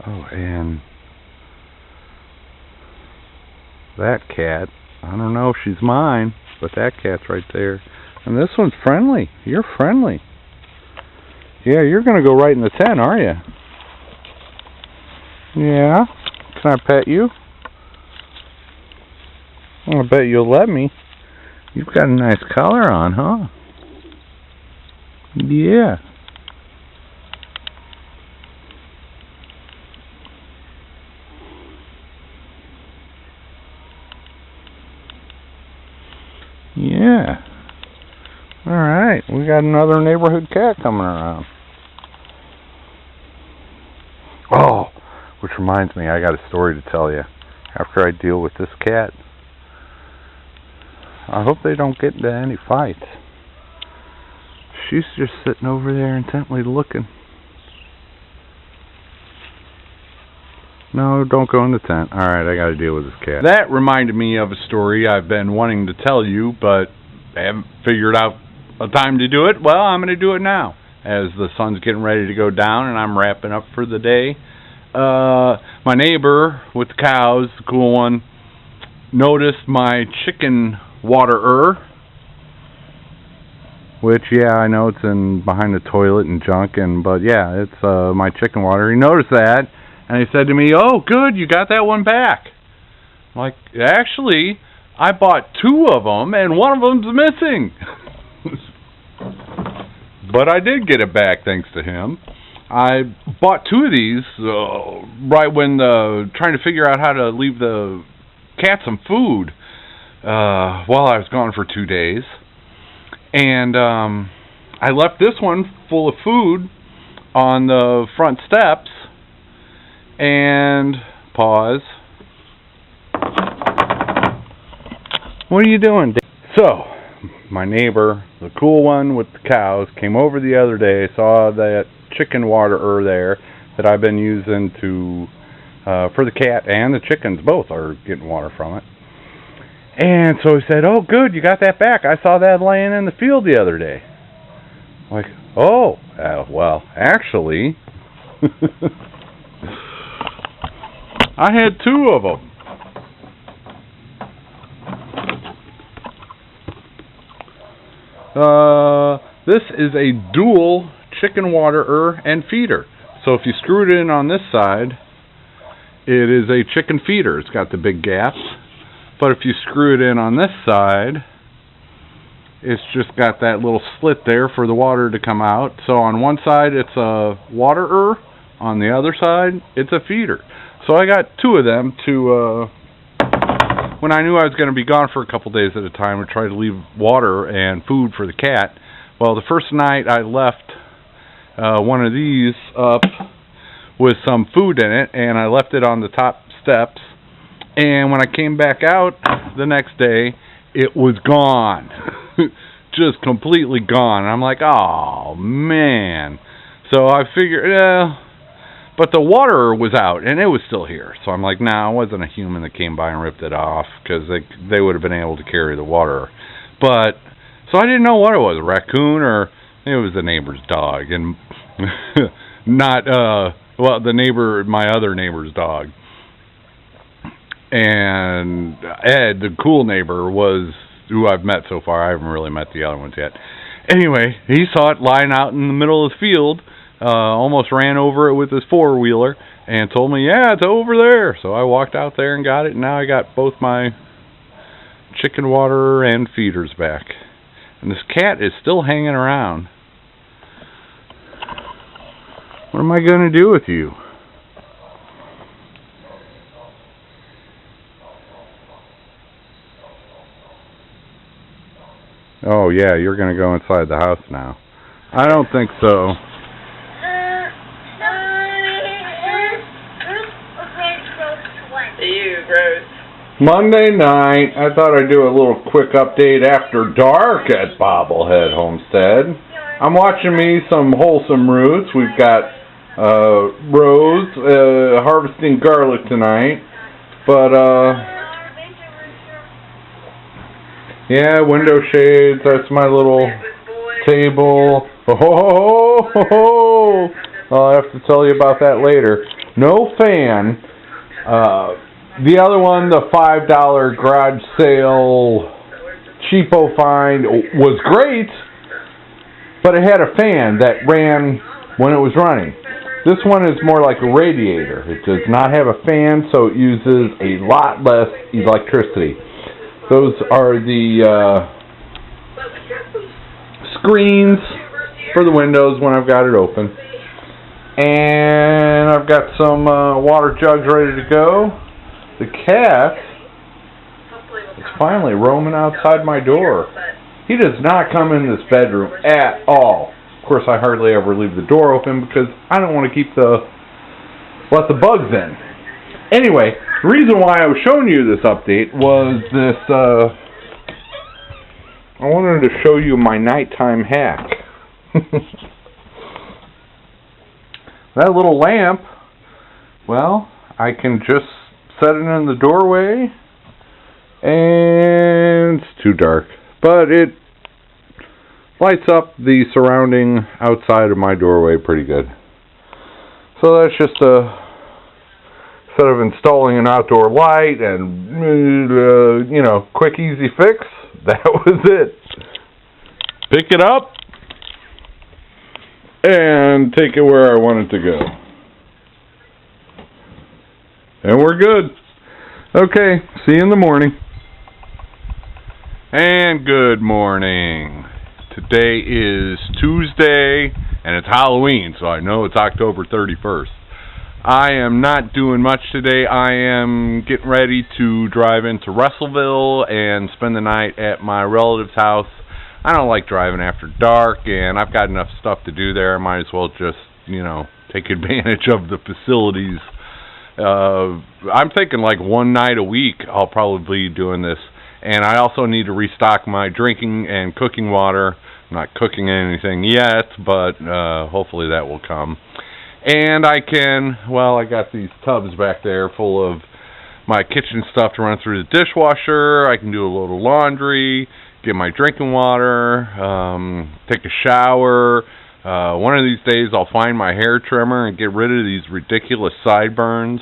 Oh, and that cat, I don't know if she's mine, but that cat's right there. And this one's friendly. You're friendly. Yeah, you're going to go right in the tent, are you? Yeah. Can I pet you? I bet you'll let me. You've got a nice collar on, huh? Yeah. Yeah. Alright, we got another neighborhood cat coming around. Oh, which reminds me, I got a story to tell you after I deal with this cat. I hope they don't get into any fights. She's just sitting over there intently looking. No, don't go in the tent. Alright, I gotta deal with this cat. That reminded me of a story I've been wanting to tell you, but I haven't figured out a time to do it. Well, I'm gonna do it now, as the sun's getting ready to go down and I'm wrapping up for the day. My neighbor with the cows, the cool one, noticed my chicken waterer, which, yeah, I know it's in behind the toilet and junk, but yeah, it's my chicken water. He noticed that, and he said to me, "Oh, good, you got that one back." I'm like, actually, I bought 2 of them, and one of them's missing. But I did get it back, thanks to him. I bought 2 of these right when trying to figure out how to leave the cat some food while I was gone for 2 days. And I left this one full of food on the front steps. And pause. What are you doing, Dave? So, my neighbor, the cool one with the cows, came over the other day, saw that chicken waterer there that I've been using to for the cat and the chickens. Both are getting water from it. And so he said, "Oh, good, you got that back. I saw that laying in the field the other day." I'm like, oh, well, actually, I had 2 of them. This is a dual chicken waterer and feeder. So if you screw it in on this side, it is a chicken feeder. It's got the big gaps. But if you screw it in on this side, it's just got that little slit there for the water to come out. So on one side it's a waterer, on the other side it's a feeder. So I got 2 of them to, when I knew I was going to be gone for a couple days at a time, to try to leave water and food for the cat. Well, the first night I left one of these up with some food in it, and I left it on the top steps. And when I came back out the next day, it was gone. Just completely gone. And I'm like, oh, man. So I figured, but the water was out, and it was still here. So I'm like, nah, it wasn't a human that came by and ripped it off, because they would have been able to carry the water. But, so I didn't know what it was, a raccoon, or it was the neighbor's dog. And not, well, my other neighbor's dog. And Ed, the cool neighbor, was who I've met so far. I haven't really met the other ones yet. Anyway, he saw it lying out in the middle of the field, almost ran over it with his 4-wheeler, and told me, yeah, it's over there. So I walked out there and got it, and now I got both my chicken water and feeders back. And this cat is still hanging around. What am I going to do with you? Oh, yeah, you're going to go inside the house now. I don't think so. Monday night, I thought I'd do a little quick update after dark at Bobblehead Homestead. I'm watching me some wholesome roots. We've got Rose harvesting garlic tonight. But, yeah, window shades, that's my little table. Oh, I'll have to tell you about that later. no fan. The other one, the $5 garage sale cheapo find, was great, but it had a fan that ran when it was running. This one is more like a radiator. It does not have a fan, so it uses a lot less electricity. Those are the screens for the windows when I've got it open. And I've got some water jugs ready to go. The cat is finally roaming outside my door. He does not come in this bedroom at all. Of course, I hardly ever leave the door open because I don't want to let the bugs in. Anyway, the reason why I was showing you this update was this, I wanted to show you my nighttime hack. That little lamp, well, I can just set it in the doorway, and it's too dark, but it lights up the surrounding outside of my doorway pretty good. So that's just instead of installing an outdoor light and, quick, easy fix, that was it. Pick it up and take it where I want it to go. And we're good. Okay, see you in the morning. And good morning. Today is Tuesday, and it's Halloween, so I know it's October 31st. I am not doing much today. I am getting ready to drive into Russellville and spend the night at my relative's house. I don't like driving after dark, and I've got enough stuff to do there. I might as well just, take advantage of the facilities. I'm thinking like one night a week I'll probably be doing this. And I also need to restock my drinking and cooking water. I'm not cooking anything yet, but hopefully that will come. And I got these tubs back there full of my kitchen stuff to run through the dishwasher. I can do a load of laundry, get my drinking water, take a shower. One of these days I'll find my hair trimmer and get rid of these ridiculous sideburns.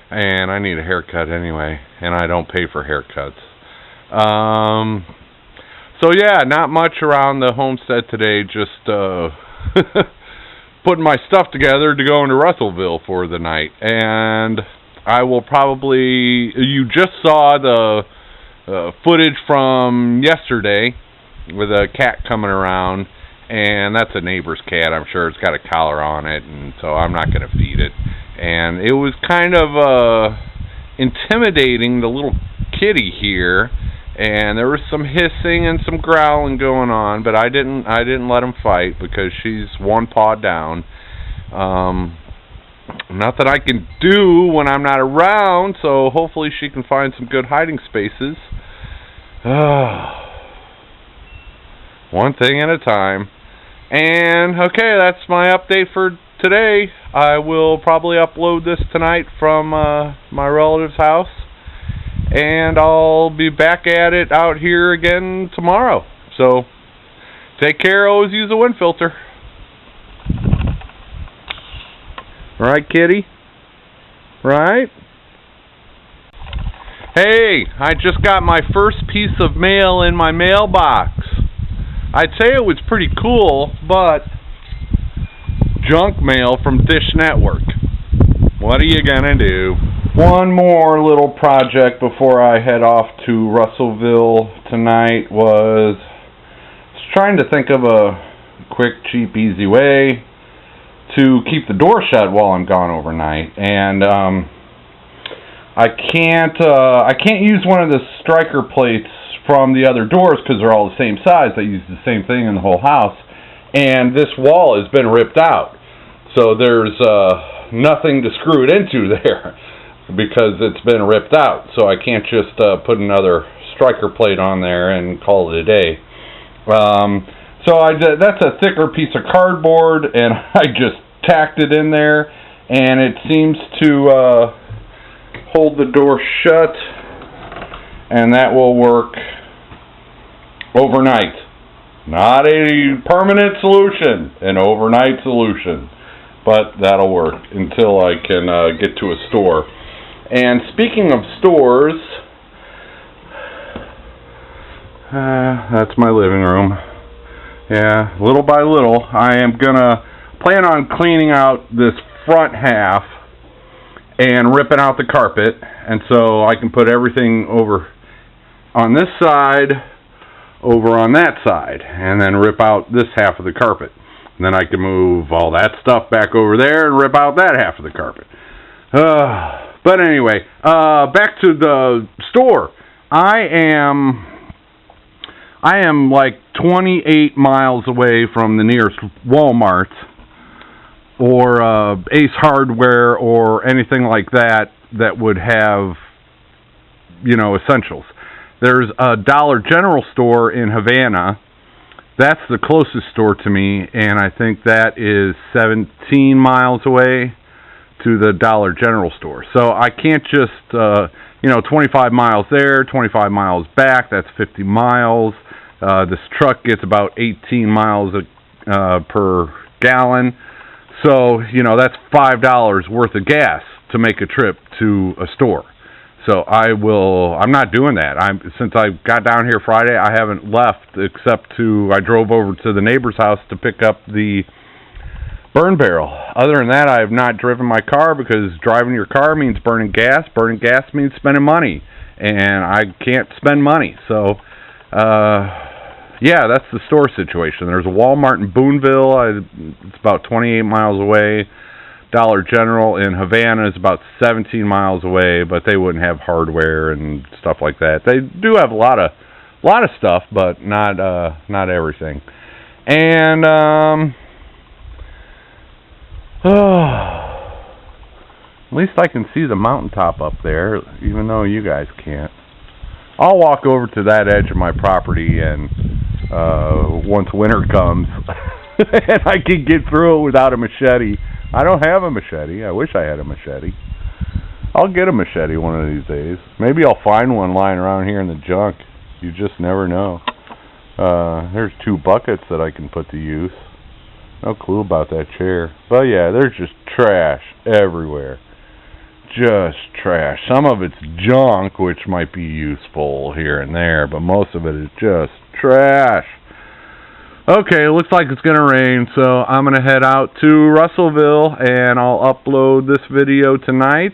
And I need a haircut anyway, and I don't pay for haircuts. So yeah, not much around the homestead today, just putting my stuff together to go into Russellville for the night. And I will you just saw the footage from yesterday with a cat coming around, and that's a neighbor's cat. I'm sure it's got a collar on it, and so I'm not going to feed it. And it was kind of intimidating, the little kitty here. And there was some hissing and some growling going on, but I didn't let him fight because she's one paw down. Nothing I can do when I'm not around, so hopefully she can find some good hiding spaces. One thing at a time. And okay, that's my update for today. I will probably upload this tonight from my relative's house. And I'll be back at it out here again tomorrow. So, take care. Always use a wind filter. Right, kitty? Right? Hey, I just got my first piece of mail in my mailbox. I'd say it was pretty cool, but junk mail from Dish Network. What are you gonna do? One more little project before I head off to Russellville tonight was trying to think of a quick, cheap, easy way to keep the door shut while I'm gone overnight. And I can't use one of the striker plates from the other doors because they're all the same size. I use the same thing in the whole house. And this wall has been ripped out. So there's nothing to screw it into there, because it's been ripped out. So I can't just put another striker plate on there and call it a day. So that's a thicker piece of cardboard, and I just tacked it in there, and it seems to hold the door shut, and that will work overnight. Not a permanent solution, an overnight solution. but that'll work until I can get to a store. And speaking of stores, that's my living room. Yeah, little by little, I am gonna plan on cleaning out this front half and ripping out the carpet, and so I can put everything over on this side, over on that side, and then rip out this half of the carpet. And then I can move all that stuff back over there and rip out that half of the carpet. But anyway, back to the store. I am like 28 miles away from the nearest Walmart or Ace Hardware or anything like that that would have, you know, essentials. There's a Dollar General store in Havana. That's the closest store to me, and I think that is 17 miles away to the Dollar General store. So I can't just, 25 miles there, 25 miles back, that's 50 miles. This truck gets about 18 miles per gallon. So, that's $5 worth of gas to make a trip to a store. So I'm not doing that. Since I got down here Friday, I haven't left except I drove over to the neighbor's house to pick up the burn barrel. Other than that, I have not driven my car because driving your car means burning gas. Burning gas means spending money. And I can't spend money. So, yeah, that's the store situation. There's a Walmart in Boonville. It's about 28 miles away. Dollar General in Havana is about 17 miles away, but they wouldn't have hardware and stuff like that. They do have a lot of stuff, but not everything. And at least I can see the mountaintop up there, even though you guys can't. I'll walk over to that edge of my property, and once winter comes, and I can get through it without a machete. I don't have a machete. I wish I had a machete. I'll get a machete one of these days. Maybe I'll find one lying around here in the junk. You just never know. There's 2 buckets that I can put to use. No clue about that chair. But yeah, there's just trash everywhere. Just trash. Some of it's junk, which might be useful here and there, but most of it is just trash. Okay, looks like it's going to rain, so I'm going to head out to Russellville, and I'll upload this video tonight,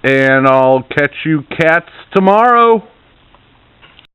and I'll catch you cats tomorrow.